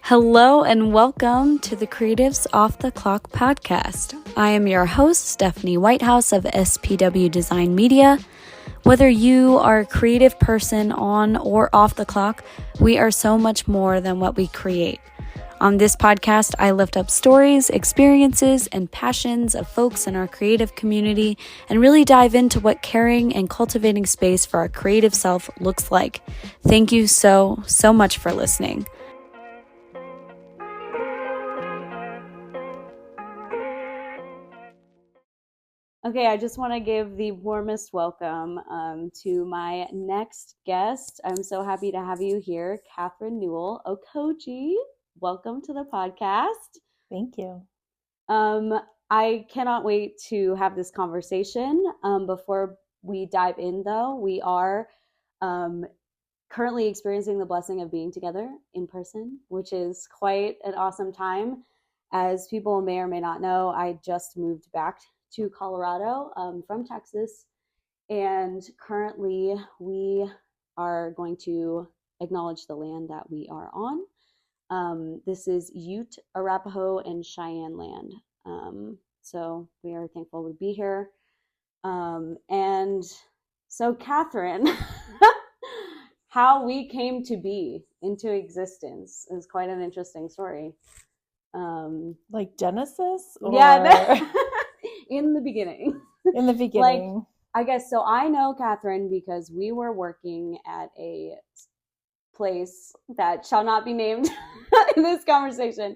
Hello and welcome to the Creatives Off the Clock podcast. I am your host, Stephanie Whitehouse of SPW Design Media. Whether you are a creative person on or off the clock, we are so much more than what we create. On this podcast, I lift up stories, experiences, and passions of folks in our creative community and really dive into what caring and cultivating space for our creative self looks like. Thank you so much for listening. Okay, I just want to give the warmest welcome to my next guest. I'm so happy to have you here, Katherine Newell Okojie. Welcome to the podcast. Thank you. I cannot wait to have this conversation. Before we dive in, though, we are currently experiencing the blessing of being together in person, which is quite an awesome time. As people may or may not know, I just moved back to Colorado from Texas, and currently we are going to acknowledge the land that we are on. This is Ute, Arapaho, and Cheyenne land. So we are thankful to be here. And so Katherine, how we came to be into existence is quite an interesting story. Like Genesis? Or... Yeah, in the beginning. In the beginning. Like, I guess, so I know Katherine because we were working at a place that shall not be named in this conversation.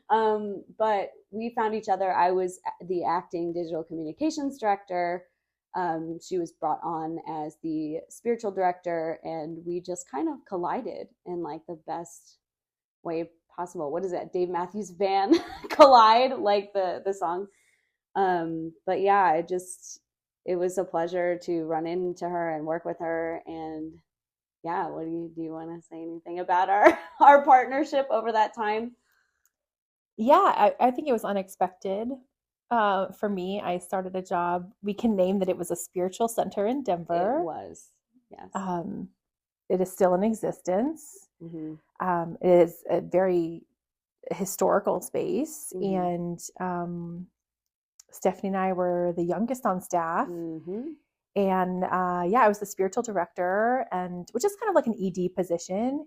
But we found each other. I was the acting digital communications director. She was brought on as the spiritual director, and we just kind of collided in like the best way possible. What is that? Dave Matthews Band Collide, like the song. But yeah, it was a pleasure to run into her and work with her. And yeah, do you want to say anything about our partnership over that time? Yeah, I think it was unexpected. For me, I started a job. We can name that it was a spiritual center in Denver. It was, yes. It is still in existence. Mm-hmm. It is a very historical space. Mm-hmm. And Stephanie and I were the youngest on staff. Mm-hmm. And I was the spiritual director, and which is kind of like an ED position.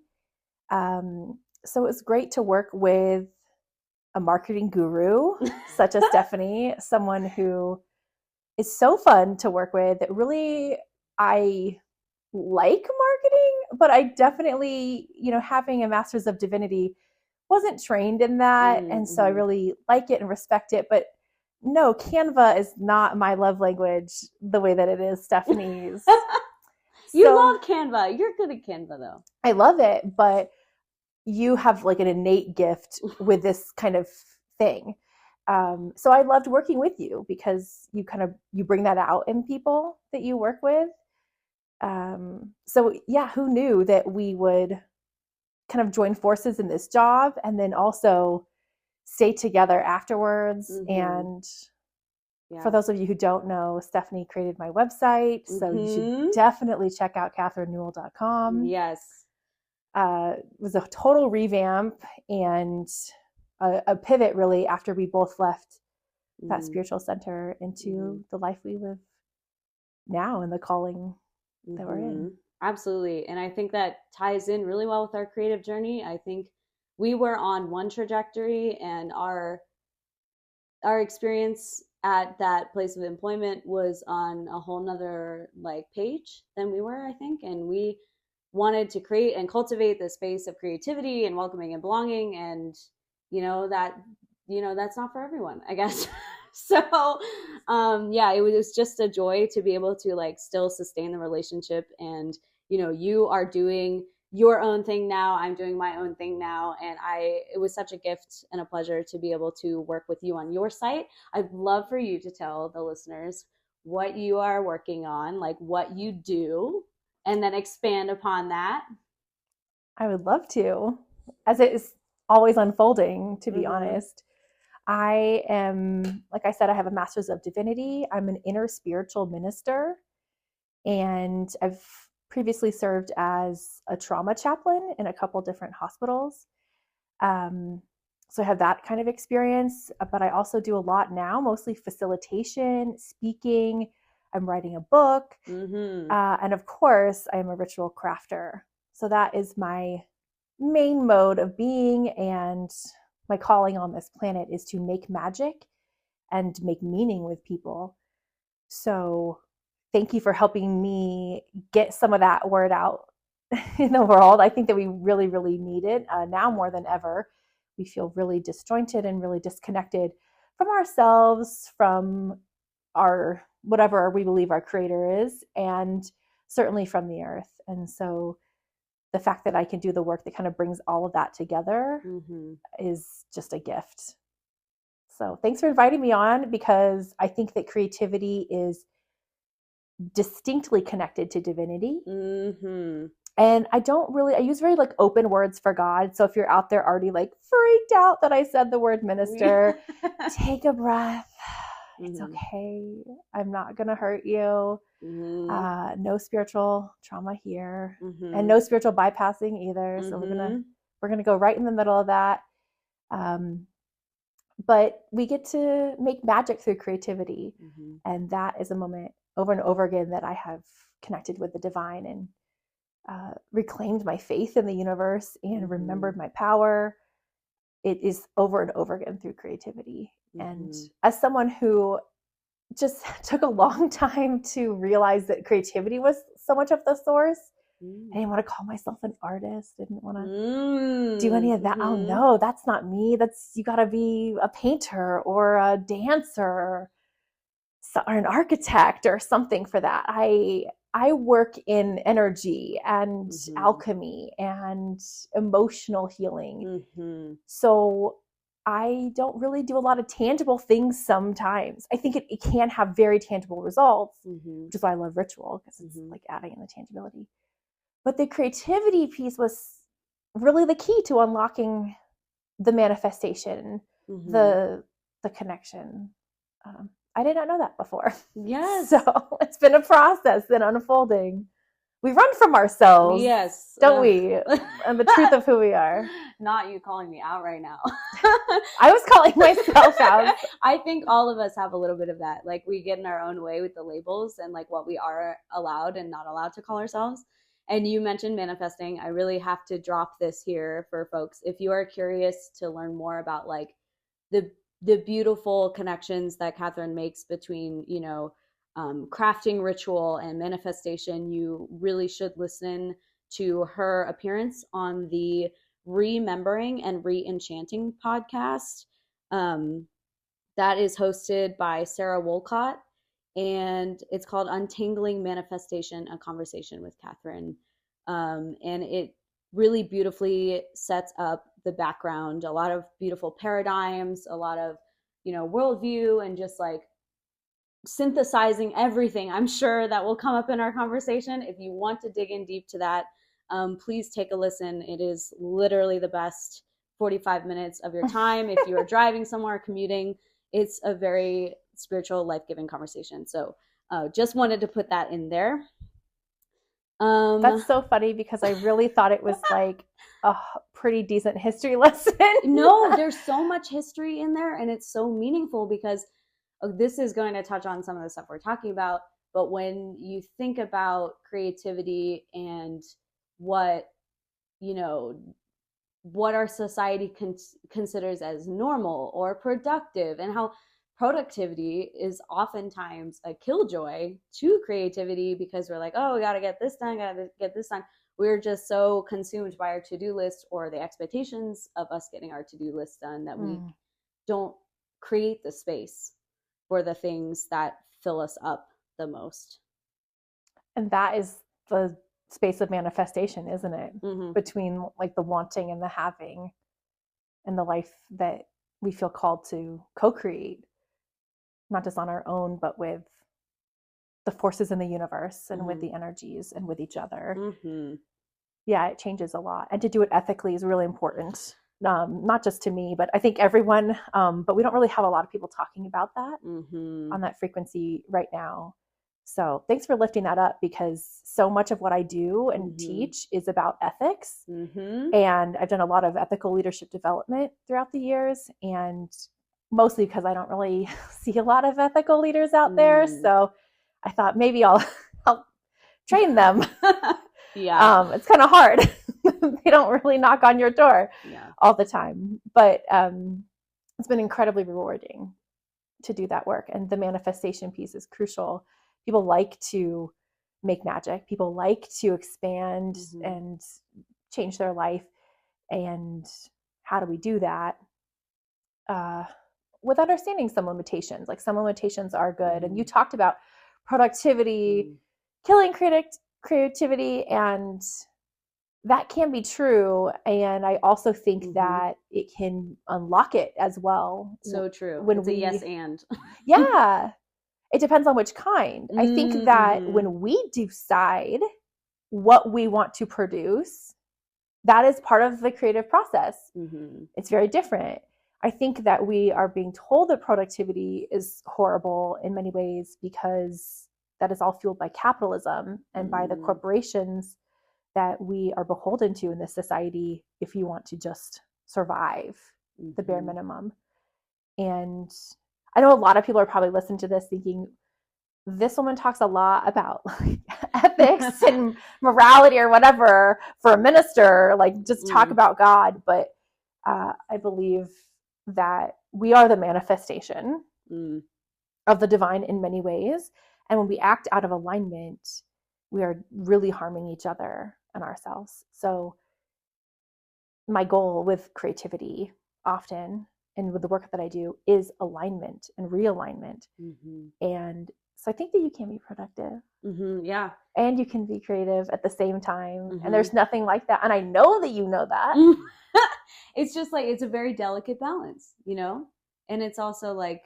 So it was great to work with a marketing guru such as Stephanie, someone who is so fun to work with. That really, I like marketing, but I definitely, having a master's of divinity, wasn't trained in that. Mm-hmm. And so I really like it and respect it. But no, Canva is not my love language the way that it is Stephanie's. You love Canva. You're good at Canva, though. I love it, but you have like an innate gift with this kind of thing. So I loved working with you because you bring that out in people that you work with. So yeah, who knew that we would kind of join forces in this job and then also stay together afterwards. Mm-hmm. And for those of you who don't know, Stephanie created my website. So you should definitely check out katherinenewell.com. Yes. It was a total revamp and a pivot really after we both left that spiritual center into the life we live now and the calling that we're in. Absolutely. And I think that ties in really well with our creative journey. I think we were on one trajectory, and our experience at that place of employment was on a whole nother page than we were, I think. And we wanted to create and cultivate the space of creativity and welcoming and belonging. And, that's not for everyone, I guess. So, it was just a joy to be able to still sustain the relationship. And, you are doing your own thing now. I'm doing my own thing now. And it was such a gift and a pleasure to be able to work with you on your site. I'd love for you to tell the listeners what you are working on, what you do, and then expand upon that. I would love to, as it is always unfolding, to be honest. I am, like I said, I have a master's of divinity. I'm an inner spiritual minister, and I've previously served as a trauma chaplain in a couple different hospitals. So I have that kind of experience, but I also do a lot now, mostly facilitation, speaking. I'm writing a book. And of course, I am a ritual crafter. So that is my main mode of being. And my calling on this planet is to make magic and make meaning with people. So thank you for helping me get some of that word out in the world. I think that we really, really need it now more than ever. We feel really disjointed and really disconnected from ourselves, from our whatever we believe our creator is, and certainly from the earth. And so the fact that I can do the work that kind of brings all of that together is just a gift. So thanks for inviting me on, because I think that creativity is distinctly connected to divinity. And I use very like open words for God. So if you're out there already like freaked out that I said the word minister, take a breath. It's okay. I'm not going to hurt you. No spiritual trauma here, and no spiritual bypassing either. So we're gonna go right in the middle of that. But we get to make magic through creativity, and that is a moment over and over again that I have connected with the divine and reclaimed my faith in the universe and remembered my power. It is over and over again through creativity. And as someone who just took a long time to realize that creativity was so much of the source, I didn't want to call myself an artist. I didn't want to do any of that. Oh no, that's not me. You got to be a painter or a dancer or an architect or something for that. I work in energy and alchemy and emotional healing. So I don't really do a lot of tangible things sometimes. I think it can have very tangible results, which is why I love ritual, because it's like adding in the tangibility. But the creativity piece was really the key to unlocking the manifestation, the connection. I did not know that before. Yes. So it's been a process and unfolding. We run from ourselves. Yes. Don't we? And the truth of who we are. Not you calling me out right now. I was calling myself out. I think all of us have a little bit of that. Like we get in our own way with the labels and like what we are allowed and not allowed to call ourselves. And you mentioned manifesting. I really have to drop this here for folks. If you are curious to learn more about like the beautiful connections that Katherine makes between, crafting ritual and manifestation, you really should listen to her appearance on the Remembering and Re-Enchanting podcast. That is hosted by Sarah Wolcott, and it's called Untangling Manifestation, a Conversation with Katherine. And it really beautifully sets up the background, a lot of beautiful paradigms, a lot of, worldview, and just like synthesizing everything. I'm sure that will come up in our conversation. If you want to dig in deep to that, please take a listen. It is literally the best 45 minutes of your time. If you are driving somewhere, commuting, it's a very spiritual, life-giving conversation. So just wanted to put that in there. That's so funny, because I really thought it was like a pretty decent history lesson. No, there's so much history in there, and it's so meaningful, because this is going to touch on some of the stuff we're talking about. But when you think about creativity and what our society considers as normal or productive, and how productivity is oftentimes a killjoy to creativity, because we're like, oh, we got to get this done, We're just so consumed by our to-do list or the expectations of us getting our to-do list done that we don't create the space for the things that fill us up the most. And that is the space of manifestation, isn't it? Between like the wanting and the having, and the life that we feel called to co-create, not just on our own, but with the forces in the universe and with the energies and with each other. Yeah, it changes a lot. And to do it ethically is really important. Not just to me, but I think everyone, but we don't really have a lot of people talking about that on that frequency right now. So thanks for lifting that up, because so much of what I do and teach is about ethics. And I've done a lot of ethical leadership development throughout the years, and mostly because I don't really see a lot of ethical leaders out there. So I thought maybe I'll train them. It's kind of hard. They don't really knock on your door all the time. But it's been incredibly rewarding to do that work. And the manifestation piece is crucial. People like to make magic. People like to expand and change their life. And how do we do that? With understanding some limitations. Like, some limitations are good. And you talked about productivity, killing creativity, and that can be true. And I also think that it can unlock it as well. So true. When it's a yes and. Yeah. It depends on which kind. I think that when we decide what we want to produce, that is part of the creative process. It's very different. I think that we are being told that productivity is horrible in many ways, because that is all fueled by capitalism and by the corporations that we are beholden to in this society if you want to just survive the bare minimum. And I know a lot of people are probably listening to this thinking, this woman talks a lot about like ethics and morality or whatever for a minister, like just talk about God. But I believe that we are the manifestation of the divine in many ways. And when we act out of alignment, we are really harming each other and ourselves. So my goal with creativity often, and with the work that I do, is alignment and realignment. And so I think that you can be productive. Yeah. And you can be creative at the same time. And there's nothing like that. And I know that you know that. It's just like, it's a very delicate balance, you know? And it's also like,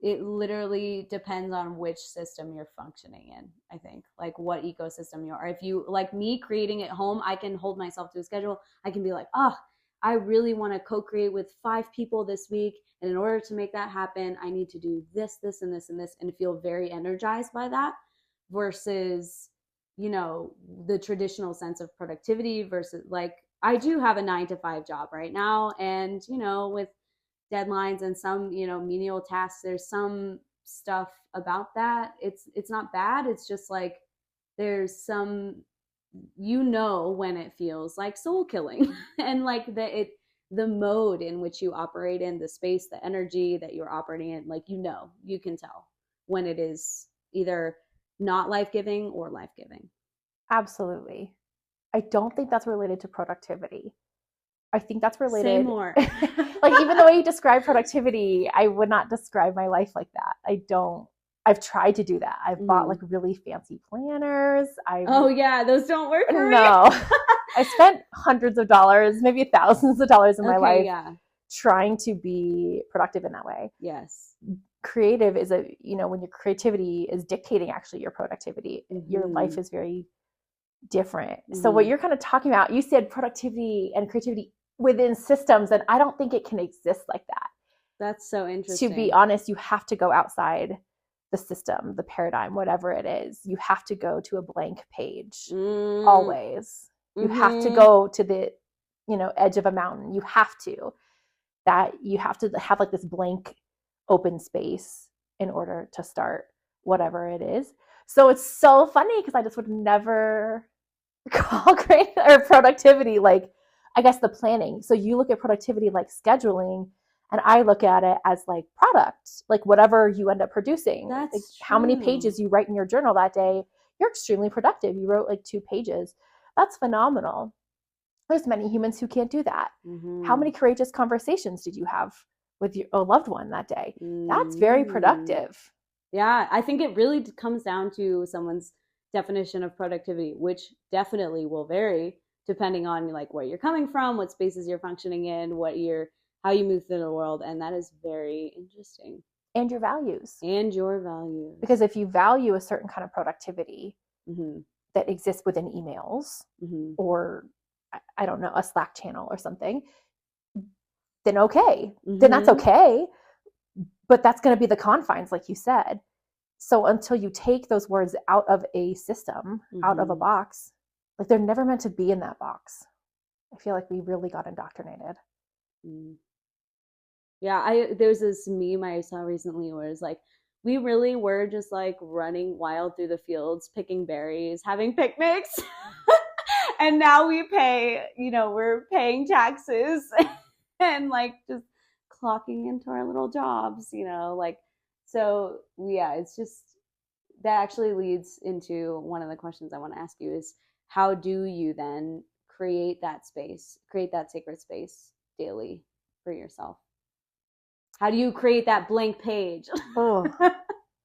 it literally depends on which system you're functioning in, I think. Like, what ecosystem you are. If you, like me, creating at home, I can hold myself to a schedule. I can be like, I really want to co-create with 5 people this week. And in order to make that happen, I need to do this, this, and this, and this, and feel very energized by that, versus, you know, the traditional sense of productivity versus, like, I do have a 9-to-5 job right now. And, you know, with deadlines and some, you know, menial tasks, there's some stuff about that. It's not bad. It's just like, there's some, you know, when it feels like soul killing and like the mode in which you operate in, the space, the energy that you're operating in, like, you know, you can tell when it is either not life-giving or life-giving. Absolutely. I don't think that's related to productivity. I think that's related. Say more. Like, even the way you describe productivity, I would not describe my life like that. I've tried to do that. I've bought like really fancy planners. Oh yeah, those don't work for me. No. I spent hundreds of dollars, maybe thousands of dollars in my life trying to be productive in that way. Yes. Creative is when your creativity is dictating actually your productivity, your life is very different. So what you're kind of talking about, you said productivity and creativity within systems, and I don't think it can exist like that. That's so interesting. To be honest, you have to go outside the system, the paradigm, whatever it is. You have to go to a blank page always. You have to go to the, edge of a mountain. You have to have like this blank open space in order to start whatever it is. So it's so funny because I just would never call productivity like, I guess, the planning. So you look at productivity like scheduling, and I look at it as like product, like whatever you end up producing. That's like how many pages you write in your journal that day, you're extremely productive. You wrote like 2 pages. That's phenomenal. There's many humans who can't do that. How many courageous conversations did you have with your loved one that day? That's very productive. Yeah, I think it really comes down to someone's definition of productivity, which definitely will vary depending on like where you're coming from, what spaces you're functioning in, how you move through the world. And that is very interesting. And your values. Because if you value a certain kind of productivity that exists within emails or, I don't know, a Slack channel or something, then okay. Then that's okay. But that's going to be the confines, like you said. So until you take those words out of a system, out of a box, like they're never meant to be in that box. I feel like we really got indoctrinated. Yeah, there's this meme I saw recently where it's like, we really were just like running wild through the fields, picking berries, having picnics. And now we pay, we're paying taxes and like just clocking into our little jobs, like, so yeah, it's just, that actually leads into one of the questions I want to ask you is, how do you then create that sacred space daily for yourself? How do you create that blank page?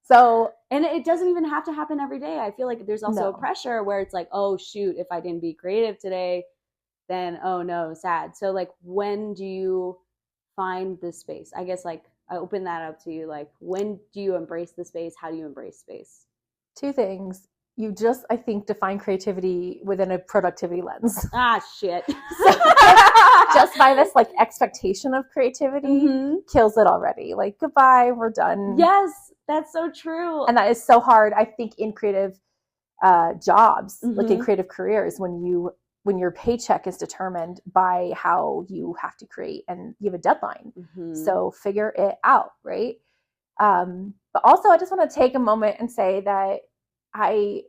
So, and it doesn't even have to happen every day. I feel like there's also a pressure where it's like, oh shoot, if I didn't be creative today, then oh no, sad. So like, when do you find the space? I guess like I open that up to you. Like, when do you embrace the space? How do you embrace space? Two things. You just, I think, define creativity within a productivity lens. Shit. Just by this like expectation of creativity kills it already. Like, goodbye, we're done. Yes, that's so true. And that is so hard, I think, in creative jobs, like in creative careers, when your paycheck is determined by how you have to create and you have a deadline. So figure it out, right? But also, I just want to take a moment and say that I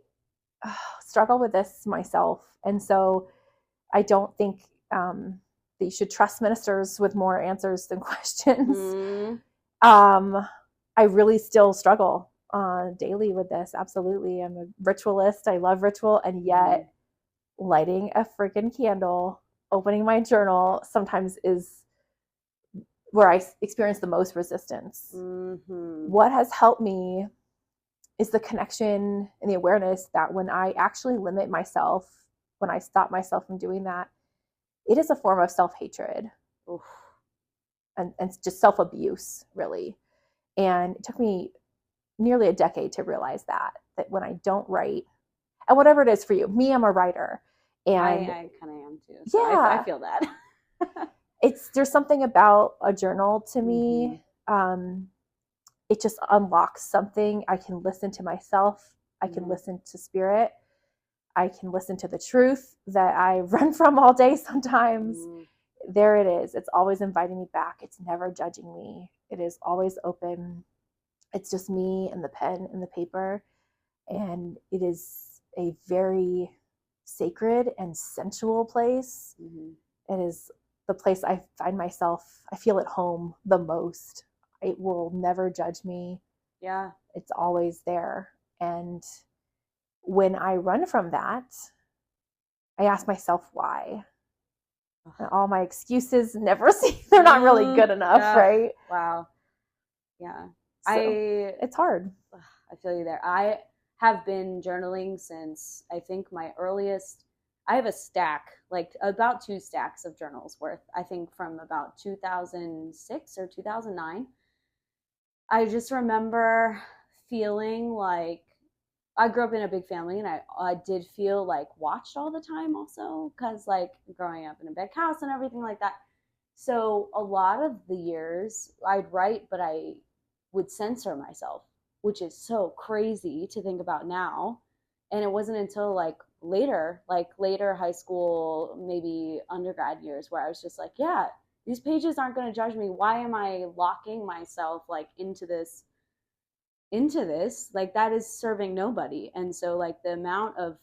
struggle with this myself. And so I don't think that you should trust ministers with more answers than questions. I really still struggle daily with this. Absolutely. I'm a ritualist. I love ritual. And yet lighting a freaking candle, opening my journal sometimes is where I experience the most resistance. What has helped me is the connection and the awareness that when I actually limit myself, when I stop myself from doing that, it is a form of self-hatred and just self-abuse, really. And it took me nearly a decade to realize that when I don't write, and whatever it is for you, me, I'm a writer. And I kind of am too. So yeah. I feel that. There's something about a journal to me. It just unlocks something. I can listen to myself. I can listen to spirit. I can listen to the truth that I run from all day sometimes. There it is. It's always inviting me back. It's never judging me. It is always open. It's just me and the pen and the paper. And it is a very sacred and sensual place. It is the place I find myself, I feel at home the most. It will never judge me. Yeah. It's always there. And when I run from that, I ask myself why. And all my excuses never seem, they're not really good enough, right? Wow. Yeah. So, it's hard. I feel you there. I have been journaling since I think my earliest, I have a stack, like about 2 stacks of journals worth, I think from about 2006 or 2009. I just remember feeling like I grew up in a big family, and I did feel like watched all the time also, because like growing up in a big house and everything like that. So a lot of the years I'd write, but I would censor myself, which is so crazy to think about now. And it wasn't until like later high school, maybe undergrad years, where I was just like, yeah, these pages aren't going to judge me. Why am I locking myself like into this? Like, that is serving nobody. And so like the amount of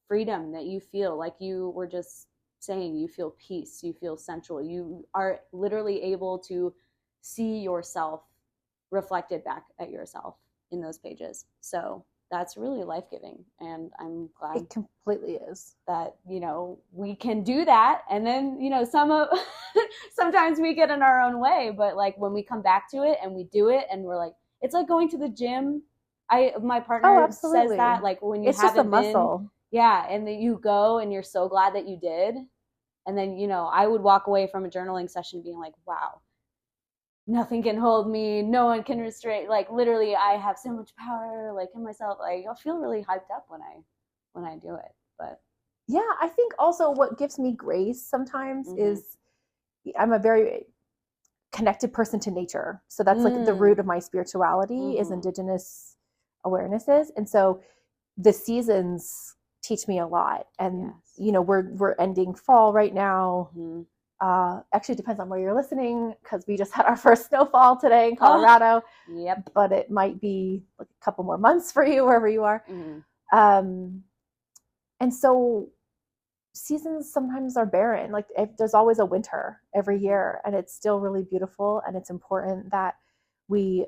freedom that you feel, like you were just saying, you feel peace, you feel sensual, you are literally able to see yourself reflected back at yourself in those pages. So that's really life-giving, and I'm glad it completely is that we can do that. And then sometimes we get in our own way, but like when we come back to it and we do it, and we're like, it's like going to the gym. My partner says that, like, when you it's just a muscle. Yeah, and then you go and you're so glad that you did. And then I would walk away from a journaling session being like, wow, nothing can hold me, no one can restrain, like literally I have so much power like in myself. Like, I'll feel really hyped up when I do it. But yeah, I think also what gives me grace sometimes is I'm a very connected person to nature. So that's like the root of my spirituality is indigenous awarenesses. And so the seasons teach me a lot. And, you know, we're ending fall right now. Mm-hmm. Actually, it depends on where you're listening, because we just had our first snowfall today in Colorado. Yep. But it might be like a couple more months for you wherever you are. Mm-hmm. And so seasons sometimes are barren. Like there's always a winter every year, and it's still really beautiful. And it's important that we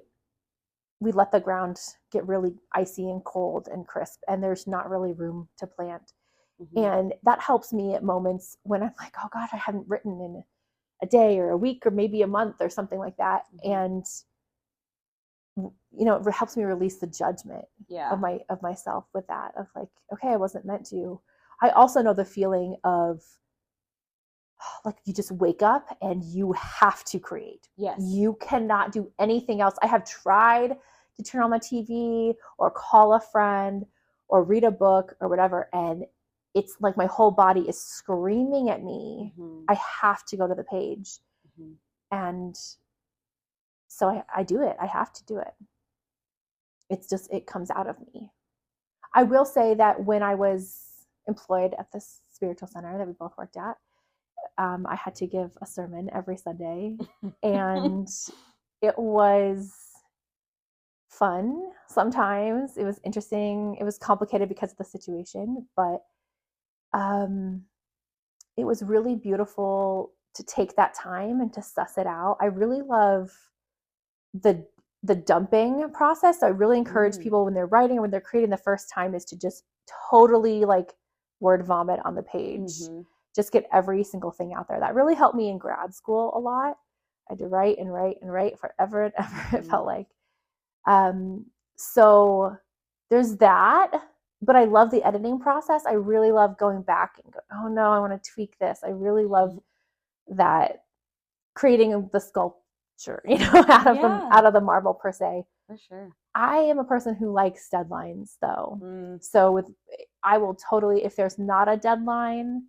let the ground get really icy and cold and crisp, and there's not really room to plant. Mm-hmm. And that helps me at moments when I'm like, oh God, I haven't written in a day or a week or maybe a month or something like that. Mm-hmm. And you know, it helps me release the judgment of myself with that, of like, okay, I wasn't meant to. I also know the feeling of like you just wake up and you have to create. Yes. You cannot do anything else. I have tried to turn on the TV or call a friend or read a book or whatever, and it's like my whole body is screaming at me. Mm-hmm. I have to go to the page. Mm-hmm. And so I do it. I have to do it. It's just, it comes out of me. I will say that when I was employed at this spiritual center that we both worked at, I had to give a sermon every Sunday, and it was fun. Sometimes it was interesting. It was complicated because of the situation, but it was really beautiful to take that time and to suss it out. I really love the dumping process. So I really encourage people when they're writing or when they're creating the first time is to just totally like word vomit on the page. Mm-hmm. Just get every single thing out there. That really helped me in grad school a lot. I had to write and write and write forever and ever, it felt like. So there's that, but I love the editing process. I really love going back and go, oh no, I want to tweak this. I really love that, creating the sculpture, you know, out of the marble per se. For sure. I am a person who likes deadlines though. So I will totally, if there's not a deadline,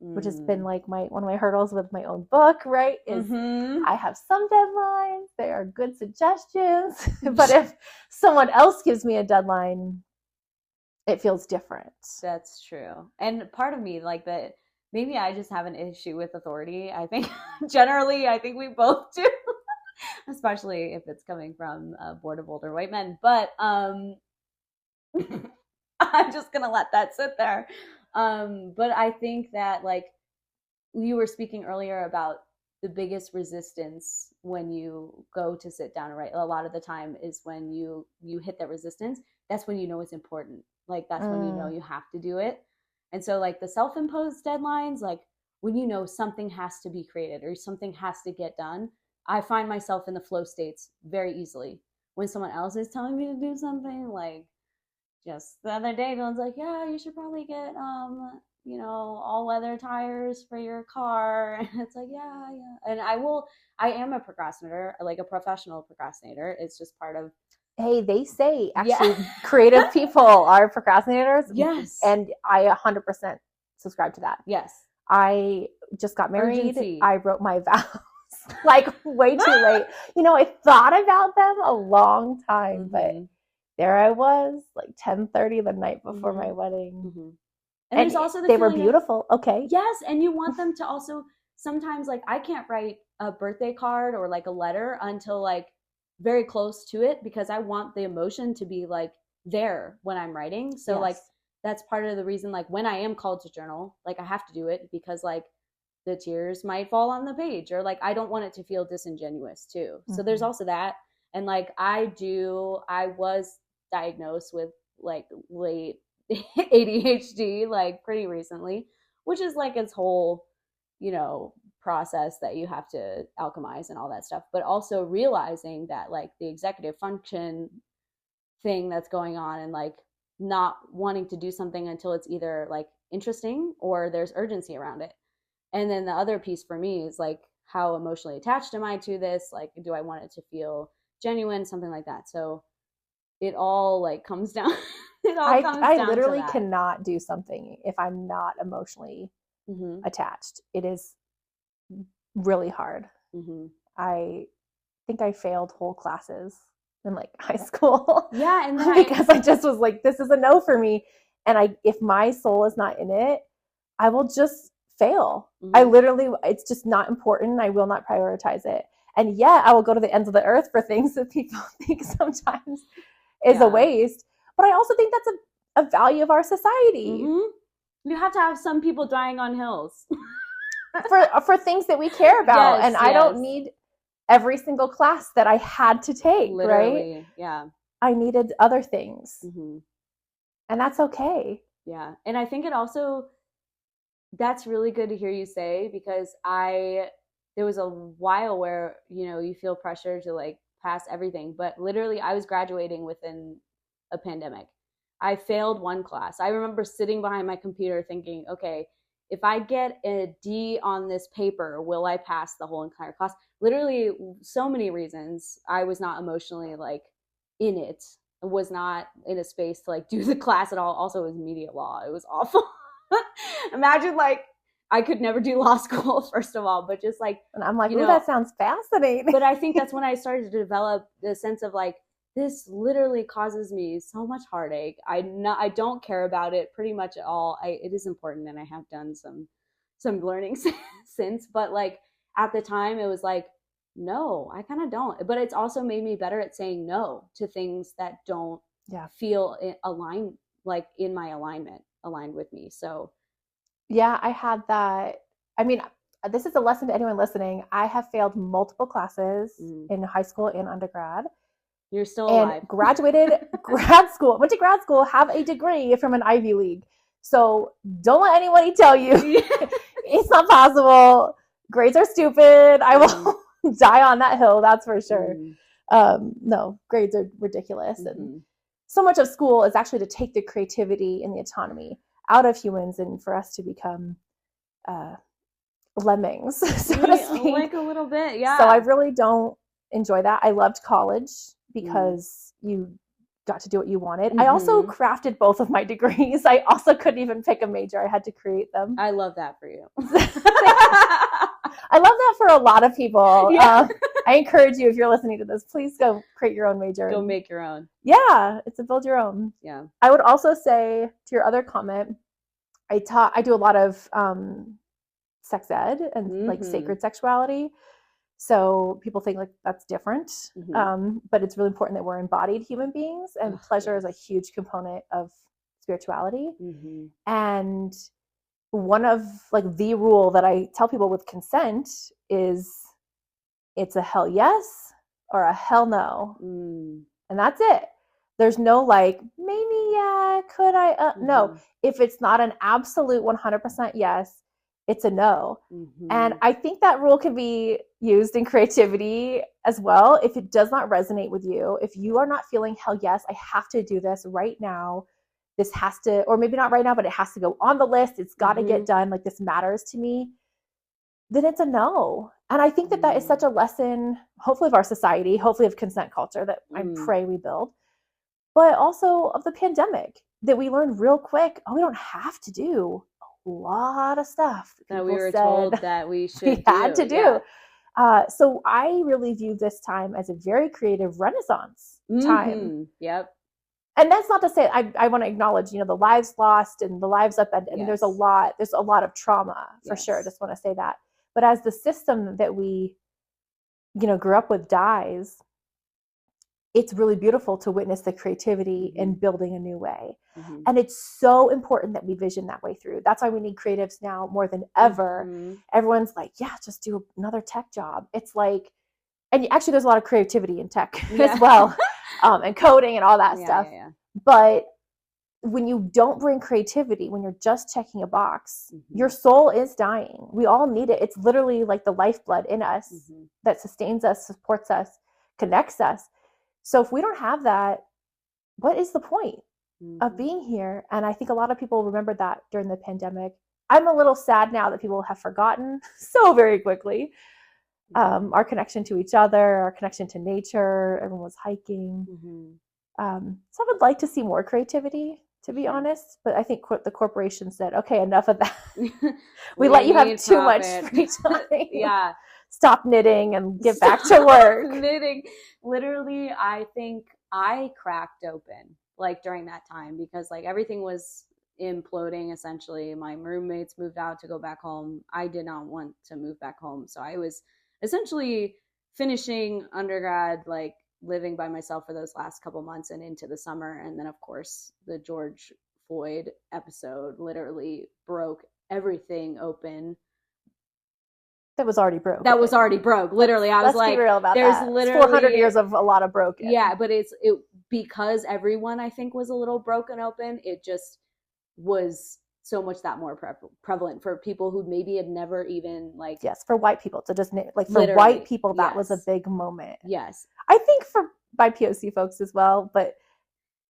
which has been like one of my hurdles with my own book, right? Is I have some deadlines, they are good suggestions, but if someone else gives me a deadline, it feels different. That's true. And part of me, like that, maybe I just have an issue with authority. I think generally, I think we both do, especially if it's coming from a board of older white men. But I'm just going to let that sit there. But I think that, like, you were speaking earlier about the biggest resistance when you go to sit down and write, a lot of the time is when you hit that resistance. That's when you know it's important. Like, that's when you know you have to do it. And so, like, the self-imposed deadlines, like when you know something has to be created or something has to get done, I find myself in the flow states very easily. When someone else is telling me to do something, like, just the other day, Dylan's like, yeah, you should probably get, all leather tires for your car. And it's like, yeah. And I am a procrastinator, like a professional procrastinator. It's just part of. Hey, they say actually creative people are procrastinators. Yes. And I 100% subscribe to that. Yes. I just got married. Urgency. I wrote my vows like way too late. You know, I thought about them a long time, but there I was, like 10:30 the night before my wedding. Mm-hmm. And there's also they were beautiful. Okay. Yes, and you want them to also sometimes, like, I can't write a birthday card or like a letter until like very close to it, because I want the emotion to be like there when I'm writing. So like that's part of the reason, like when I am called to journal, like I have to do it because like the tears might fall on the page, or like I don't want it to feel disingenuous too. So there's also that. And like I was diagnosed with like late ADHD like pretty recently, which is like its whole, process that you have to alchemize and all that stuff. But also realizing that like the executive function thing that's going on, and like not wanting to do something until it's either like interesting or there's urgency around it. And then the other piece for me is like, how emotionally attached am I to this? Like, do I want it to feel genuine? Something like that. So it all like comes down. I literally cannot do something if I'm not emotionally attached. It is really hard. I think I failed whole classes in like high school. Yeah. And then because I just was like, this is a no for me. And if my soul is not in it, I will just fail. I literally, it's just not important. I will not prioritize it. And yet I will go to the ends of the earth for things that people think sometimes is a waste. But I also think that's a value of our society. You have to have some people dying on hills. for things that we care about. And I don't need every single class that I had to take, literally, right? Yeah. I needed other things. And that's okay. Yeah. And I think it also, that's really good to hear you say, because there was a while where, you feel pressure to like pass everything, but literally I was graduating within a pandemic. I failed one class. I remember sitting behind my computer thinking, okay, if I get a D on this paper, will I pass the whole entire class? Literally so many reasons. I was not emotionally like in it. I was not in a space to like do the class at all. Also, it was media law. It was awful. Imagine like I could never do law school, first of all, but just like, and I'm like, ooh, that sounds fascinating. But I think that's when I started to develop the sense of like, this literally causes me so much heartache. I don't care about it pretty much at all. It is important, and I have done some learning since, but like at the time it was like, no, I kind of don't. But it's also made me better at saying no to things that don't feel aligned, like in my aligned with me. So yeah, I had that. I mean, this is a lesson to anyone listening. I have failed multiple classes in high school and undergrad. You're still alive. And graduated grad school, went to grad school, have a degree from an Ivy League. So don't let anybody tell you it's not possible. Grades are stupid. I will die on that hill, that's for sure. No, grades are ridiculous. And so much of school is actually to take the creativity and the autonomy out of humans and for us to become lemmings, so to speak. Like a little bit, yeah. So I really don't enjoy that. I loved college because you got to do what you wanted. I also crafted both of my degrees. I also couldn't even pick a major. I had to create them. I love that for you. I love that for a lot of people. Yeah. I encourage you, if you're listening to this, please go create your own major. Go make your own. Yeah, it's a build your own. Yeah. I would also say, to your other comment, I do a lot of sex ed and like sacred sexuality. So people think like that's different, but it's really important that we're embodied human beings, and pleasure is a huge component of spirituality. And one of like the rule that I tell people with consent is it's a hell yes or a hell no. And that's it. There's no like, maybe, yeah, could I? No, if it's not an absolute 100% yes, it's a no. And I think that rule can be used in creativity as well. If it does not resonate with you, if you are not feeling hell yes, I have to do this right now. This has to, or maybe not right now, but it has to go on the list. It's got to get done. Like this matters to me. Then it's a no. And I think that that is such a lesson, hopefully of our society, hopefully of consent culture that I pray we build, but also of the pandemic, that we learned real quick, we don't have to do a lot of stuff that we were told that we had to do. Yeah. So I really view this time as a very creative Renaissance time. Yep. And that's not to say, I want to acknowledge, the lives lost and the lives upended. I mean, there's a lot of trauma for sure. I just want to say that. But as the system that we, grew up with dies, it's really beautiful to witness the creativity in building a new way. And it's so important that we vision that way through. That's why we need creatives now more than ever. Everyone's like, yeah, just do another tech job. It's like, and actually there's a lot of creativity in tech as well, and coding and all that stuff. But when you don't bring creativity, when you're just checking a box, your soul is dying. We all need it. It's literally like the lifeblood in us that sustains us, supports us, connects us. So if we don't have that, what is the point of being here? And I think a lot of people remember that during the pandemic. I'm a little sad now that people have forgotten so very quickly our connection to each other, our connection to nature. Everyone was hiking. So I would like to see more creativity, to be honest. But I think the corporation said, okay, enough of that. we let you have too much free time. stop knitting and get back to work. Knitting. Literally, I think I cracked open like during that time because like everything was imploding essentially. My roommates moved out to go back home. I did not want to move back home. So I was essentially finishing undergrad, like living by myself for those last couple months and into the summer. And then, of course, the George Floyd episode literally broke everything open. That was already broke. That was already broke. Literally, I was like, be real about there's that. literally 400 years of a lot of broken. Yeah, but it because everyone I think was a little broken open. It just was so much that more prevalent for people who maybe had never even like. Yes, for white people to just like for literally, white people that was a big moment. Yes, I think for BIPOC folks as well, but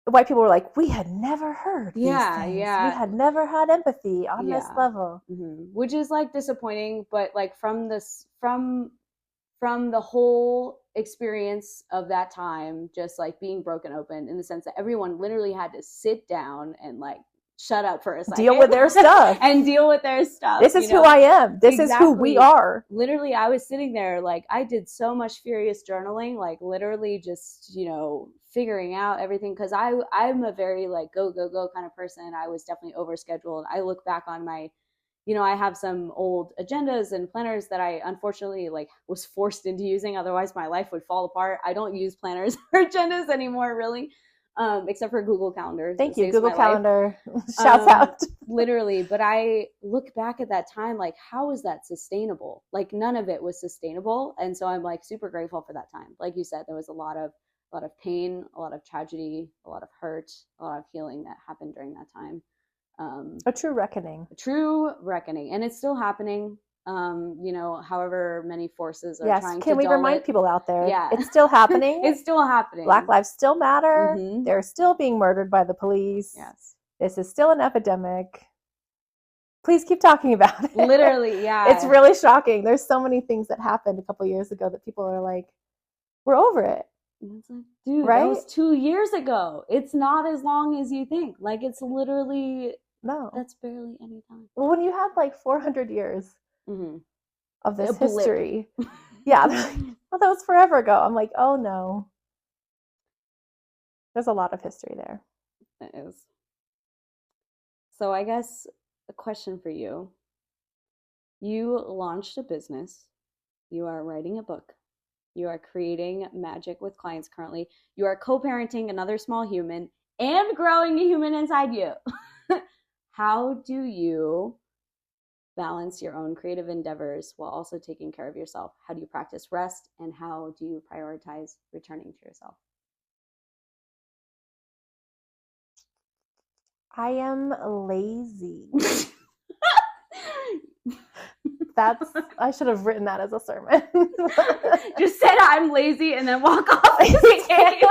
white people were like, we had never heard these things. We had never had empathy on this level, which is like disappointing. But like from the whole experience of that time, just like being broken open in the sense that everyone literally had to sit down and like shut up for a second, deal with their stuff and deal with their stuff. This is who I am. This is who we are. Literally, I was sitting there like I did so much furious journaling, like literally just, figuring out everything. Cause I'm a very like go kind of person. I was definitely overscheduled. I look back on my, I have some old agendas and planners that I unfortunately like was forced into using. Otherwise my life would fall apart. I don't use planners or agendas anymore, really. Except for Google Calendar. Thank you, Google Calendar. Shouts out. Literally. But I look back at that time, like, how is that sustainable? Like, none of it was sustainable. And so I'm like super grateful for that time. Like you said, there was a lot of pain, a lot of tragedy, a lot of hurt, a lot of healing that happened during that time. A true reckoning. And it's still happening. However many forces are trying to can we remind it. people out there? Yeah. It's still happening. It's still happening. Black lives still matter. They're still being murdered by the police. Yes. This is still an epidemic. Please keep talking about it. Literally, yeah. It's really shocking. There's so many things that happened a couple years ago that people are like, we're over it. And it's like, dude, that was 2 years ago. It's not as long as you think. Like, it's literally, that's barely any time. Well, when you had like 400 years of this history. Yeah. Well, that was forever ago. I'm like, oh no. There's a lot of history there. It is. So I guess a question for you. You launched a business. You are writing a book. You are creating magic with clients currently. You are co-parenting another small human and growing a human inside you. How do you balance your own creative endeavors while also taking care of yourself? How do you practice rest, and how do you prioritize returning to yourself? I am lazy. I should have written that as a sermon. Just said I'm lazy and then walk off the stage.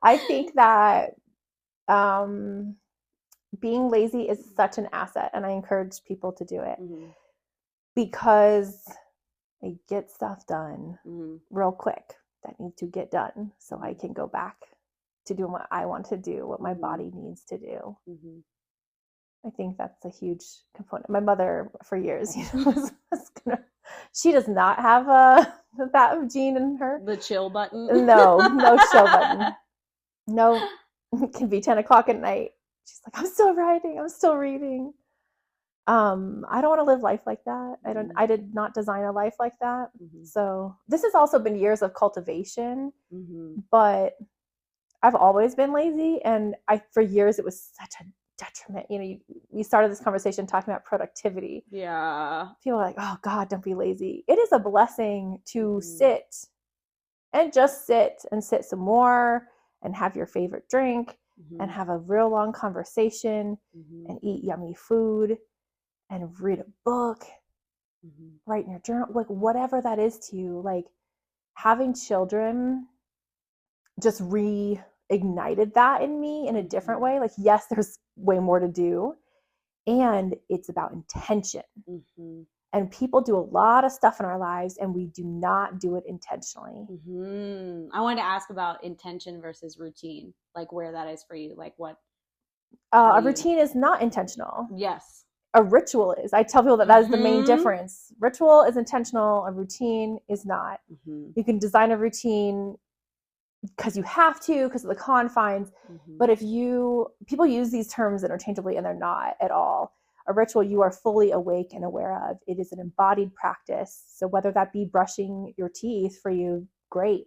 I think that being lazy is such an asset, and I encourage people to do it because I get stuff done real quick that needs to get done so I can go back to doing what I want to do, what my body needs to do. I think that's a huge component. My mother, for years, she does not have that gene in her. The chill button? No chill button. No, it can be 10 o'clock at night. She's like, I'm still writing. I'm still reading. I don't want to live life like that. I did not design a life like that. So this has also been years of cultivation, but I've always been lazy. And for years, it was such a detriment. We started this conversation talking about productivity. Yeah. People are like, oh God, don't be lazy. It is a blessing to sit and just sit some more and have your favorite drink and have a real long conversation and eat yummy food and read a book, write in your journal, like whatever that is to you. Like having children just reignited that in me in a different way. Like, yes, there's way more to do, and it's about intention. And people do a lot of stuff in our lives and we do not do it intentionally. I wanted to ask about intention versus routine, like where that is for you, like what a routine is not intentional. Yes. a ritual is. I tell people that is the main difference. Ritual is intentional, a routine is not. You can design a routine because you have to, because of the confines. But if people use these terms interchangeably and they're not at all. A ritual you are fully awake and aware of. It is an embodied practice. So whether that be brushing your teeth for you, great.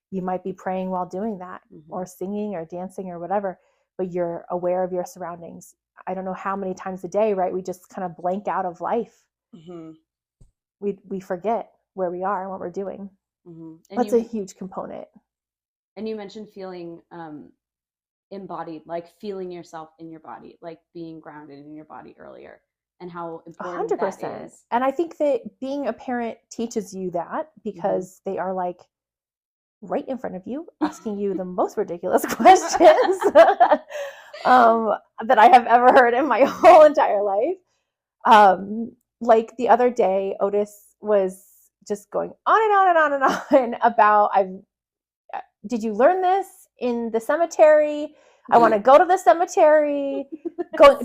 You might be praying while doing that, or singing or dancing or whatever, but you're aware of your surroundings. I don't know how many times a day, right? We just kind of blank out of life. We forget where we are and what we're doing. That's a huge component. And you mentioned feeling embodied, like feeling yourself in your body, like being grounded in your body earlier, and how important 100%. That is. And I think that being a parent teaches you that, because they are like right in front of you, asking you the most ridiculous questions that I have ever heard in my whole entire life. Like the other day, Otis was just going on and on and on and on about, did you learn this in the cemetery? I want to go to the cemetery.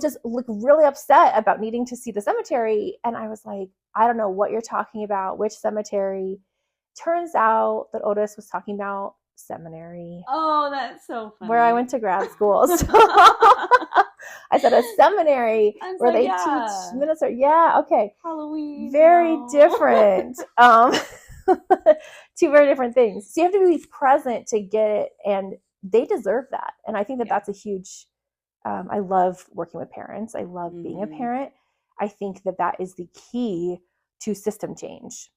Just look really upset about needing to see the cemetery. And I was like, I don't know what you're talking about, which cemetery. Turns out that Otis was talking about seminary. Oh, that's so funny. Where I went to grad school. So I said a seminary where they teach minister. Yeah, okay. Halloween. Very different. Two very different things. So you have to be present to get it, and they deserve that. And I think that that's a huge, I love working with parents. I love being a parent. I think that that is the key to system change.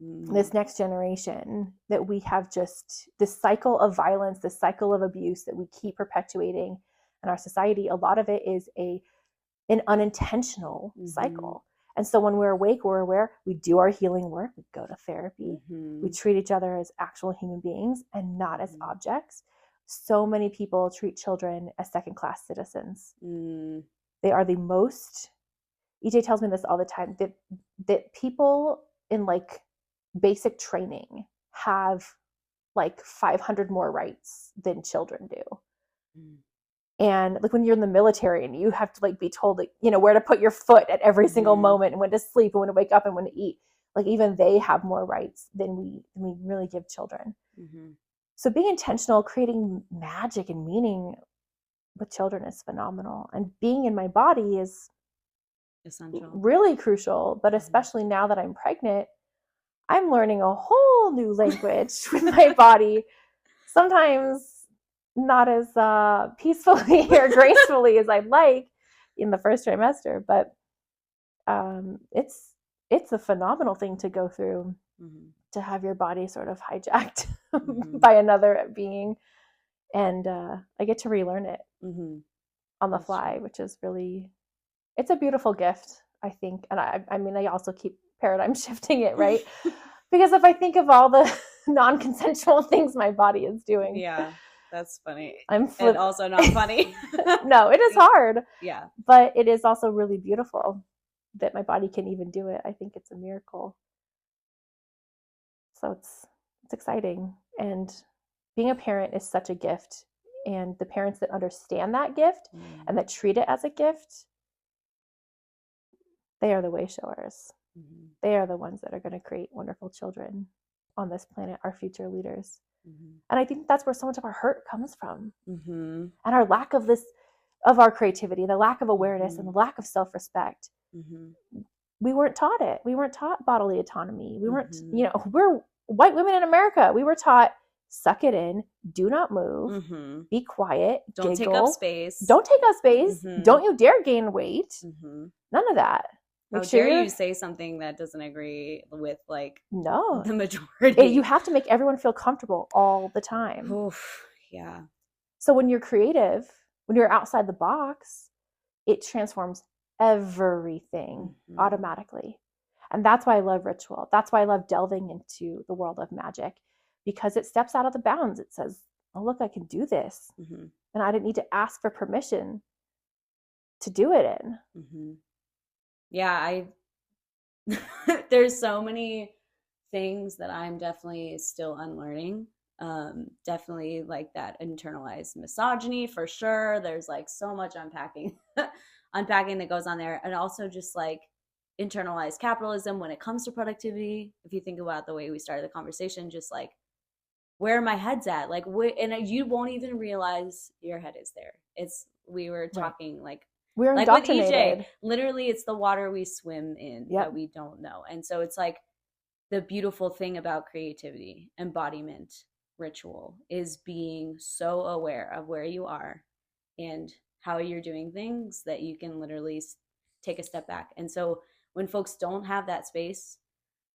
This next generation, that we have just this cycle of violence, this cycle of abuse that we keep perpetuating in our society. A lot of it is an unintentional cycle. And so when we're awake, we're aware, we do our healing work, we go to therapy, we treat each other as actual human beings and not as objects. So many people treat children as second-class citizens. They are the most, EJ tells me this all the time, that people in like basic training have like 500 more rights than children do. And like when you're in the military and you have to like be told, like, you know, where to put your foot at every single moment, and when to sleep and when to wake up and when to eat, like even they have more rights than we really give children. So being intentional, creating magic and meaning with children is phenomenal. And being in my body is essential, really crucial. But especially now that I'm pregnant, I'm learning a whole new language with my body. Sometimes not as peacefully or gracefully as I'd like in the first trimester, but it's a phenomenal thing to go through, to have your body sort of hijacked by another being, and I get to relearn it on the fly, which is really, it's a beautiful gift, I think. And I mean, I also keep paradigm shifting it, right? Because if I think of all the non-consensual things my body is doing. Yeah, that's funny. And also not funny. No, it is hard. Yeah. But it is also really beautiful that my body can even do it. I think it's a miracle. So it's exciting. And being a parent is such a gift. And the parents that understand that gift and that treat it as a gift, they are the way showers. They are the ones that are going to create wonderful children on this planet, our future leaders. And I think that's where so much of our hurt comes from. And our lack of our creativity, the lack of awareness and the lack of self-respect. We weren't taught it. We weren't taught bodily autonomy. We weren't, we're white women in America. We were taught, suck it in, do not move, be quiet, don't giggle, take up space. Don't take up space. Don't you dare gain weight. None of that. How dare you say something that doesn't agree with no the majority? You have to make everyone feel comfortable all the time. Oof, yeah. So when you're creative, when you're outside the box, it transforms everything automatically. And that's why I love ritual. That's why I love delving into the world of magic, because it steps out of the bounds. It says, oh, look, I can do this. And I didn't need to ask for permission to do it in. Yeah, there's so many things that I'm definitely still unlearning. Definitely like that internalized misogyny for sure. There's like so much unpacking unpacking that goes on there. And also just like internalized capitalism when it comes to productivity. If you think about the way we started the conversation, just like where my head's at, like, and you won't even realize your head is there. We were talking like, we're like with indoctrinated. EJ, literally it's the water we swim in that we don't know. And so it's like the beautiful thing about creativity, embodiment, ritual is being so aware of where you are and how you're doing things that you can literally take a step back. And so when folks don't have that space,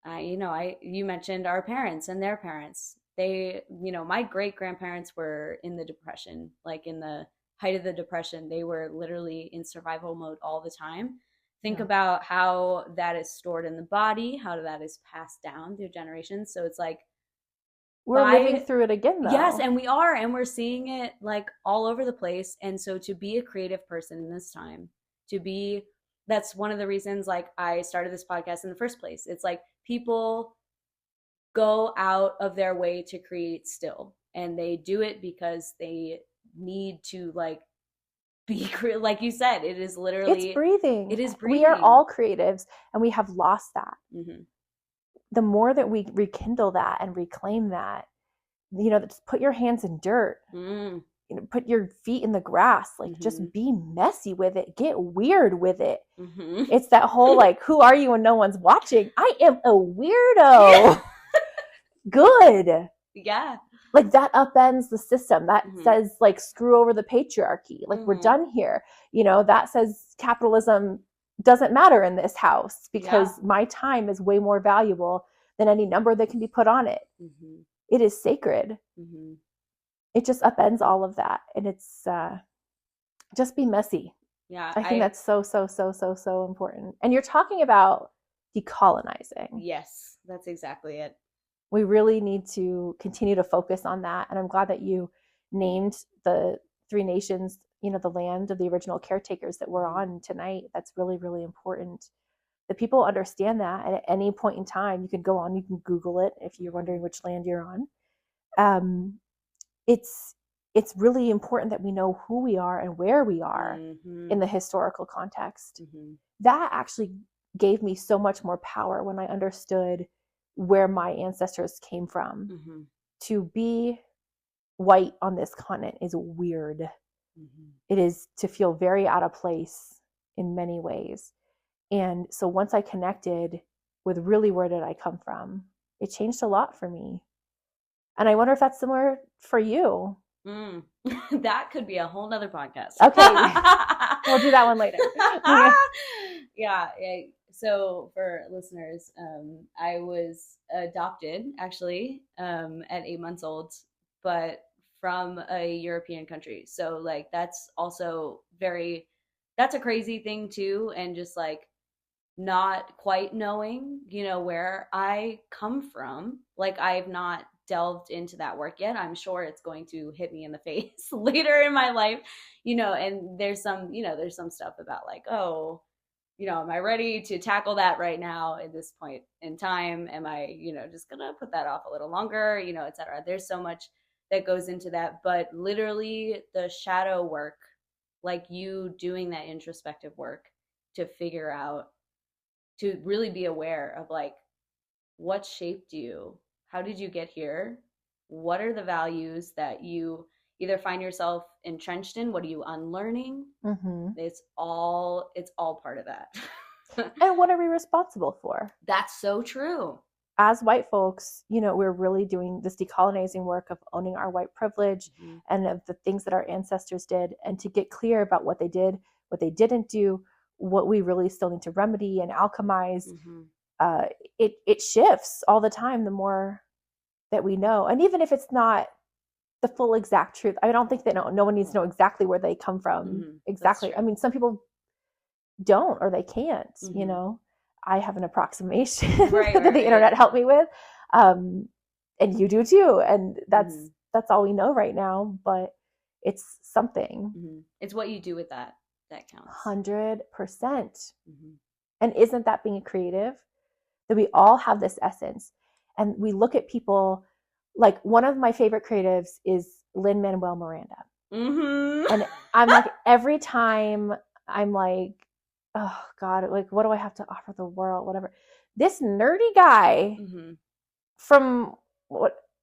you mentioned our parents and their parents. They, my great grandparents were in the Depression, like in the height of the Depression. They were literally in survival mode all the time. Think about how that is stored in the body, how that is passed down through generations. So it's like, we're living through it again, though. Yes, and we're seeing it like all over the place. And so to be a creative person in this time, that's one of the reasons like I started this podcast in the first place. It's like people go out of their way to create still, and they do it because they need to like be, like you said, it is literally, it's breathing. It is breathing. We are all creatives, and we have lost that. Mm-hmm. The more that we rekindle that and reclaim that, just put your hands in dirt, put your feet in the grass, like just be messy with it, get weird with it. It's that whole like, who are you when no one's watching? I am a weirdo. Good. Yeah. Like that upends the system. That says like, screw over the patriarchy. Like we're done here. That says capitalism doesn't matter in this house because my time is way more valuable than any number that can be put on it. It is sacred. It just upends all of that. And it's just be messy. Yeah. I think that's so, so, so, so, so important. And you're talking about decolonizing. Yes, that's exactly it. We really need to continue to focus on that. And I'm glad that you named the 3 nations, the land of the original caretakers that we're on tonight. That's really, really important. The people understand that. And at any point in time, you can go on, you can Google it if you're wondering which land you're on. It's really important that we know who we are and where we are in the historical context. That actually gave me so much more power when I understood where my ancestors came from. To be white on this continent is weird. It is to feel very out of place in many ways. And so once I connected with really where did I come from, it changed a lot for me. And I wonder if that's similar for you. That could be a whole nother podcast. Okay. We'll do that one later. Yeah. So for listeners, I was adopted actually at 8 months old, but from a European country. So like that's also that's a crazy thing too. And just like not quite knowing, where I come from. Like I've not delved into that work yet. I'm sure it's going to hit me in the face later in my life, and there's some stuff about like, oh, am I ready to tackle that right now at this point in time? Am I, just gonna put that off a little longer, et cetera. There's so much that goes into that, but literally the shadow work, like you doing that introspective work to figure out, to really be aware of like, what shaped you? How did you get here? What are the values that you either find yourself entrenched in? What are you unlearning? It's all part of that. And what are we responsible for? That's so true. As white folks, we're really doing this decolonizing work of owning our white privilege and of the things that our ancestors did, and to get clear about what they did, what they didn't do, what we really still need to remedy and alchemize. It shifts all the time the more that we know. And even if it's not the full exact truth, I don't think that no one needs to know exactly where they come from. Exactly. I mean, some people don't, or they can't, I have an approximation that the internet helped me with. And you do too. And that's all we know right now, but it's something. It's what you do with that counts. 100%. And isn't that being creative? That we all have this essence, and we look at people like, one of my favorite creatives is Lin-Manuel Miranda. And I'm like, every time I'm like, oh God, like, what do I have to offer the world? Whatever. This nerdy guy Mm-hmm. from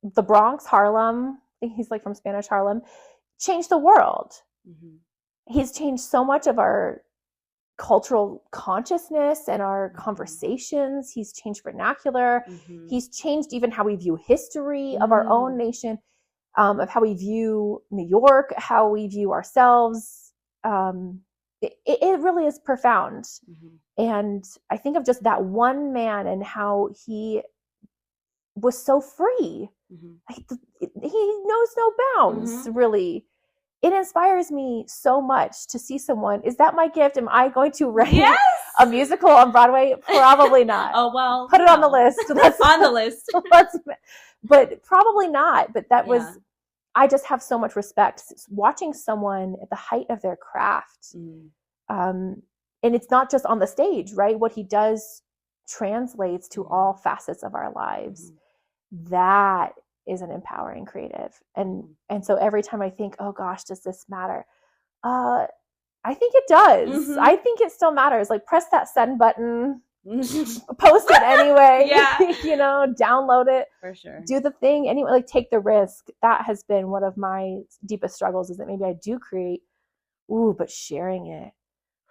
the Bronx, Harlem, I think he's like from Spanish Harlem, changed the world. Mm-hmm. He's changed so much of our cultural consciousness and our conversations. He's changed vernacular. Mm-hmm. He's changed even how we view history of our own nation, of how we view New York, how we view ourselves. It really is profound. Mm-hmm. And I think of just that one man and how he was so free. Mm-hmm. He knows no bounds, Mm-hmm. really. It inspires me so much to see someone. Is that my gift? Am I going to write a musical on Broadway? Probably not. Oh, well. Put it on the list. On the list. But probably not. But that was, I just have so much respect. Watching someone at the height of their craft. And it's not just on the stage, right? What he does translates to all facets of our lives. That is an empowering creative. And so every time I think, oh gosh, does this matter? I think it does. I think it still matters. Like, press that send button, post it anyway, download it. For sure. Do the thing anyway, like, take the risk. That has been one of my deepest struggles, is that maybe I do create, but sharing it.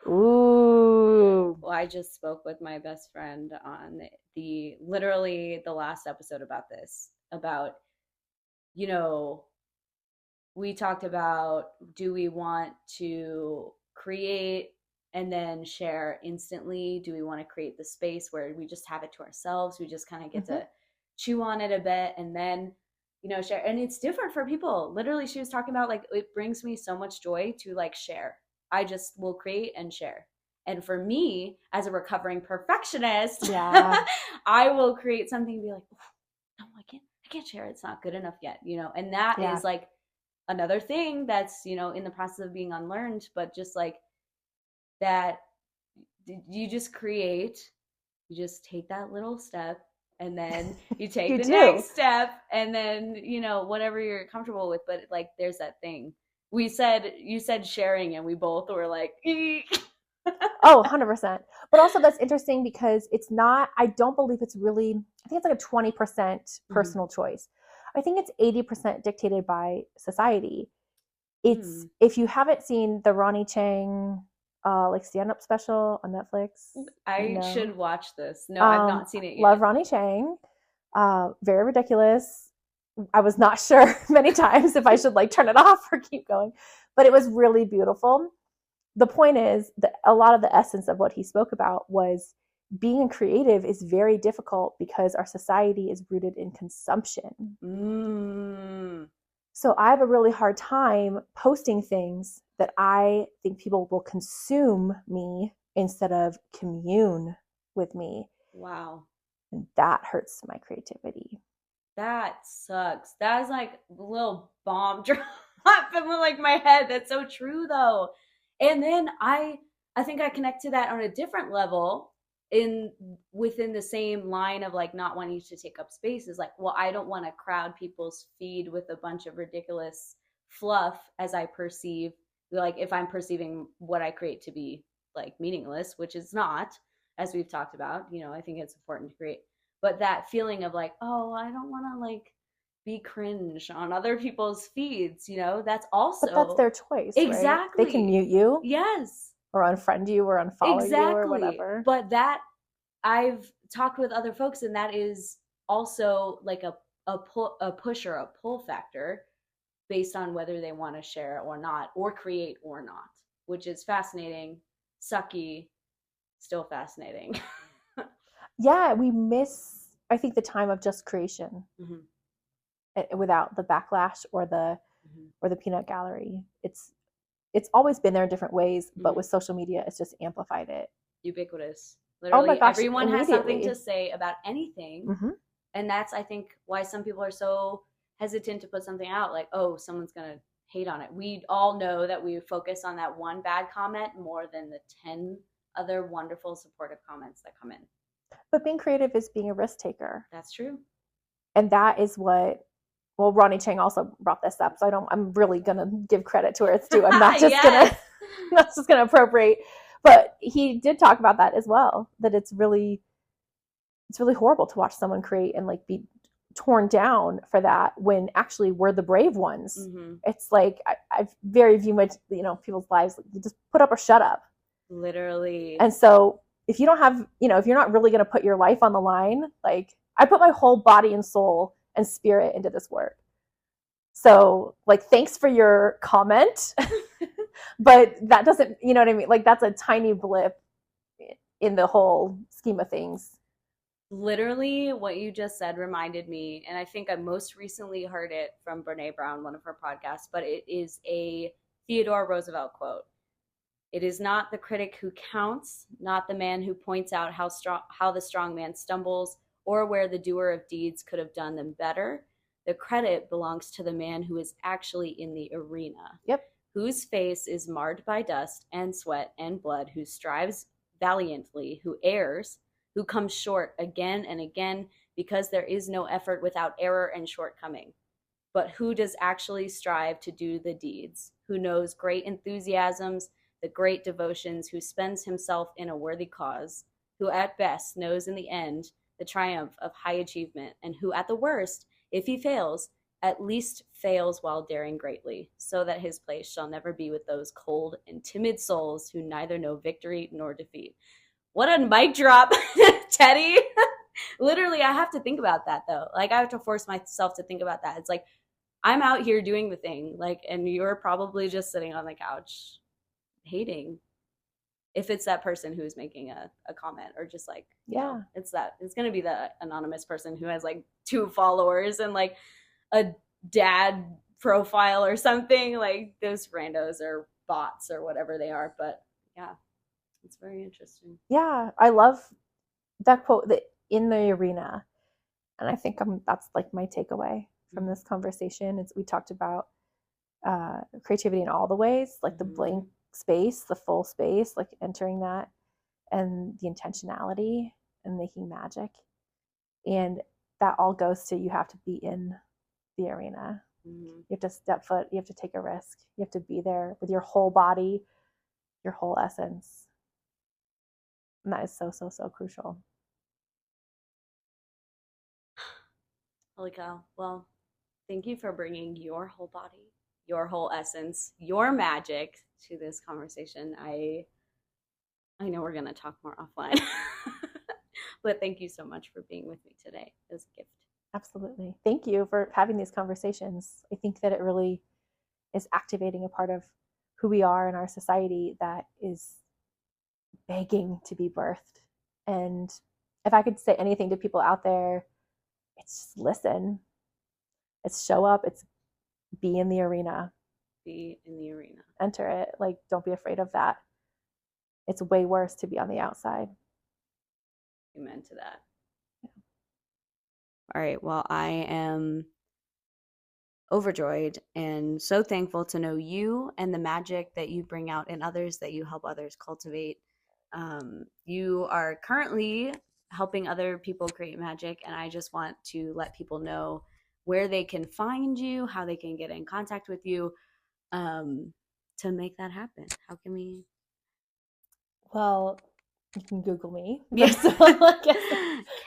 Ooh. Well, I just spoke with my best friend on literally the last episode about this, about, we talked about, do we want to create and then share instantly? Do we want to create the space where we just have it to ourselves? We just kind of get to chew on it a bit and then, share. And it's different for people. Literally, she was talking about, like, it brings me so much joy to, like, share. I just will create and share. And for me, as a recovering perfectionist, I will create something and be like, no, I can't share it. It's not good enough yet, and that is like another thing that's, in the process of being unlearned, but just like that, you just create, you just take that little step, and then you take the next step, and then, whatever you're comfortable with. But like, there's that thing. You said sharing, and we both were like, Oh, 100%. But also, that's interesting because it's not, I don't believe it's really, I think it's like a 20% personal choice. I think it's 80% dictated by society. It's, if you haven't seen the Ronnie Chang, like, stand-up special on Netflix. I should watch this. No, I've not seen it yet. Love Ronnie Chang. Very ridiculous. I was not sure many times if I should, like, turn it off or keep going, but it was really beautiful. The point is that a lot of the essence of what he spoke about was being creative is very difficult because our society is rooted in consumption. So I have a really hard time posting things that I think people will consume me instead of commune with me. Wow. And that hurts my creativity. That sucks. That is like a little bomb drop in, like, my head. That's so true, though. And then I think I connect to that on a different level within the same line of, like, not wanting to take up spaces. Like, well, I don't want to crowd people's feed with a bunch of ridiculous fluff as I perceive, like, if I'm perceiving what I create to be, like, meaningless, which is not, as we've talked about. I think it's important to create. But that feeling of, like, oh, I don't want to, like, be cringe on other people's feeds, that's also. But that's their choice. Exactly. Right? They can mute you. Yes. Or unfriend you or unfollow you or whatever. But that, I've talked with other folks, and that is also like a push or a pull factor based on whether they want to share or not, or create or not, which is fascinating, sucky, still fascinating. Yeah, we miss, I think, the time of just creation without the backlash or the peanut gallery. It's always been there in different ways, but with social media, it's just amplified it. Ubiquitous. Literally, oh my gosh, everyone has something to say about anything. And that's, I think, why some people are so hesitant to put something out. Like, oh, someone's going to hate on it. We all know that we focus on that one bad comment more than the 10 other wonderful, supportive comments that come in. But being creative is being a risk taker. That's true. And that is what well, Ronnie Chang also brought this up, so I'm really gonna give credit to where it's due. I'm not just gonna appropriate, but he did talk about that as well, that it's really horrible to watch someone create and like be torn down for that when actually we're the brave ones. Mm-hmm. It's like I very view much, people's lives, you just put up or shut up, literally. And so if you don't have, if you're not really going to put your life on the line, like I put my whole body and soul and spirit into this work. So like, thanks for your comment, but that doesn't, you know what I mean? Like that's a tiny blip in the whole scheme of things. Literally what you just said reminded me, and I think I most recently heard it from Brene Brown, one of her podcasts, but it is a Theodore Roosevelt quote. It is not the critic who counts, not the man who points out how the strong man stumbles, or where the doer of deeds could have done them better. The credit belongs to the man who is actually in the arena. Yep. Whose face is marred by dust and sweat and blood, who strives valiantly, who errs, who comes short again and again, because there is no effort without error and shortcoming. But who does actually strive to do the deeds, who knows great enthusiasms, the great devotions, who spends himself in a worthy cause, who at best knows in the end the triumph of high achievement, and who at the worst, if he fails, at least fails while daring greatly, so that his place shall never be with those cold and timid souls who neither know victory nor defeat. What a mic drop, Teddy. Literally, I have to think about that, though. Like, I have to force myself to think about that. It's like, I'm out here doing the thing, like, and you're probably just sitting on the couch hating. If it's that person who's making a comment, or just like, it's going to be the anonymous person who has like 2 followers and like a dad profile or something. Like, those randos or bots or whatever they are. But yeah. It's very interesting. Yeah, I love that quote, that in the arena. And I think that's like my takeaway from this conversation. We talked about creativity in all the ways, like the blank space, the full space, like entering that, and the intentionality and making magic. And that all goes to, you have to be in the arena. Mm-hmm. You have to step foot, you have to take a risk, you have to be there with your whole body, your whole essence. And that is so, so, so crucial. Holy cow. Well, thank you for bringing your whole body, your whole essence, your magic to this conversation. I know we're going to talk more offline, but thank you so much for being with me today. It was a gift. Absolutely. Thank you for having these conversations. I think that it really is activating a part of who we are in our society that is begging to be birthed. And if I could say anything to people out there, it's just listen. It's show up. It's be in the arena. Be in the arena. Enter it. Like, don't be afraid of that. It's way worse to be on the outside. Amen to that. Yeah. All right. Well, I am overjoyed and so thankful to know you and the magic that you bring out in others, that you help others cultivate. You are currently helping other people create magic, and I just want to let people know where they can find you, how they can get in contact with you, to make that happen. How can we? Well, you can Google me. Yes.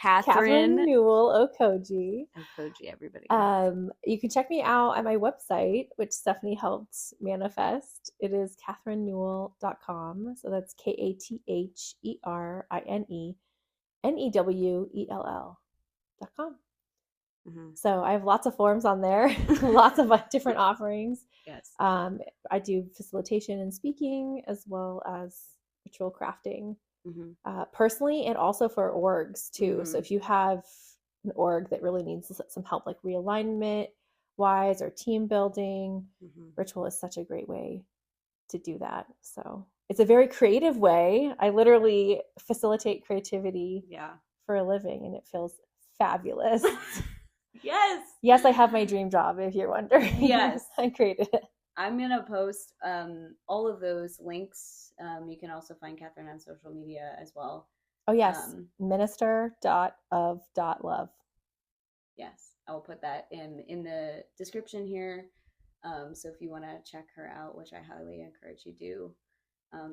Katherine Newell Okojie. Okojie, everybody. You can check me out at my website, which Stephanie helped manifest. It is katherinenewell.com. So that's KATHERENENEWELL.com. Mm-hmm. So I have lots of forms on there, lots of different offerings. Yes. I do facilitation and speaking, as well as ritual crafting, personally, and also for orgs too. Mm-hmm. So if you have an org that really needs some help, like realignment wise or team building, ritual is such a great way to do that. So it's a very creative way. I literally facilitate creativity for a living, and it feels fabulous. Yes, I have my dream job, if you're wondering. Yes. I created it. I'm going to post all of those links. You can also find Katherine on social media as well. Oh, yes. Minister.of.love. Yes. I will put that in the description here. So if you want to check her out, which I highly encourage you do,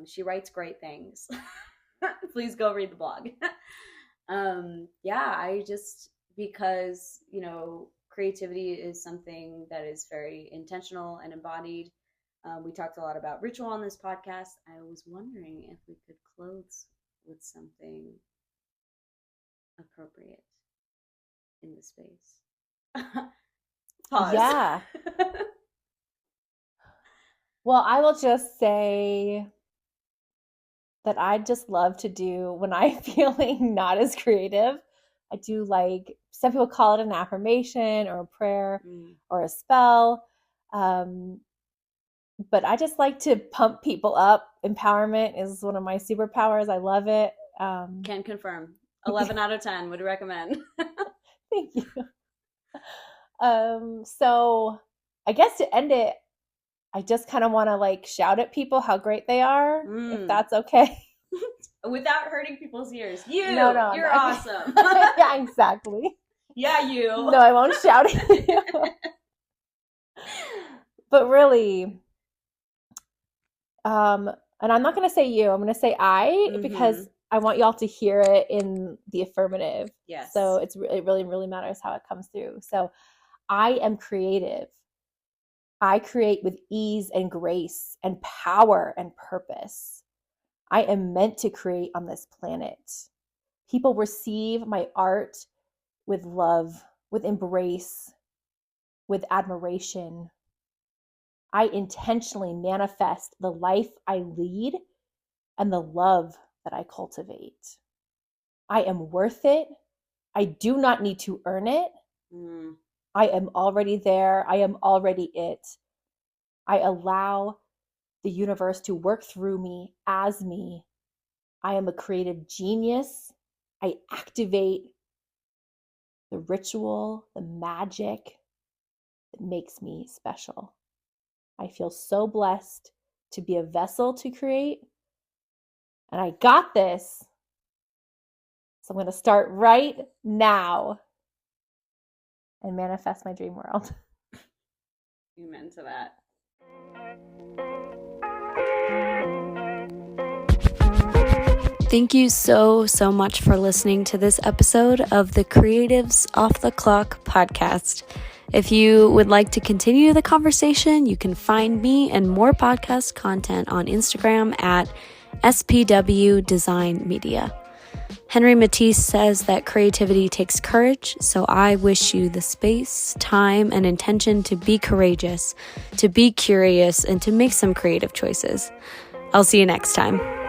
she writes great things. Please go read the blog. I just, because, creativity is something that is very intentional and embodied. We talked a lot about ritual on this podcast. I was wondering if we could close with something appropriate in the space. Pause. Yeah. Well, I will just say that I just love to do when I'm feeling not as creative. I do some people call it an affirmation or a prayer or a spell. But I just like to pump people up. Empowerment is one of my superpowers. I love it. Can confirm. 11 out of 10 would recommend. Thank you. So I guess to end it, I just kind of want to shout at people how great they are, if that's okay. Without hurting people's ears. You're awesome. Yeah, exactly. Yeah, you. No, I won't shout at you. But really, and I'm not going to say you, I'm going to say I, because I want y'all to hear it in the affirmative. Yes. So it really, really matters how it comes through. So I am creative. I create with ease and grace and power and purpose. I am meant to create on this planet. People receive my art with love, with embrace, with admiration. I intentionally manifest the life I lead and the love that I cultivate. I am worth it. I do not need to earn it. I am already there. I am already it. I allow the universe to work through me as me. I am a creative genius. I activate the ritual, the magic that makes me special. I feel so blessed to be a vessel to create. And I got this. So I'm going to start right now and manifest my dream world. Amen to that. Thank you so much for listening to this episode of the Creatives Off the Clock podcast. If you would like to continue the conversation, you can find me and more podcast content on Instagram at SPW Design Media. Henry Matisse says that creativity takes courage, so I wish you the space, time, and intention to be courageous, to be curious, and to make some creative choices. I'll see you next time.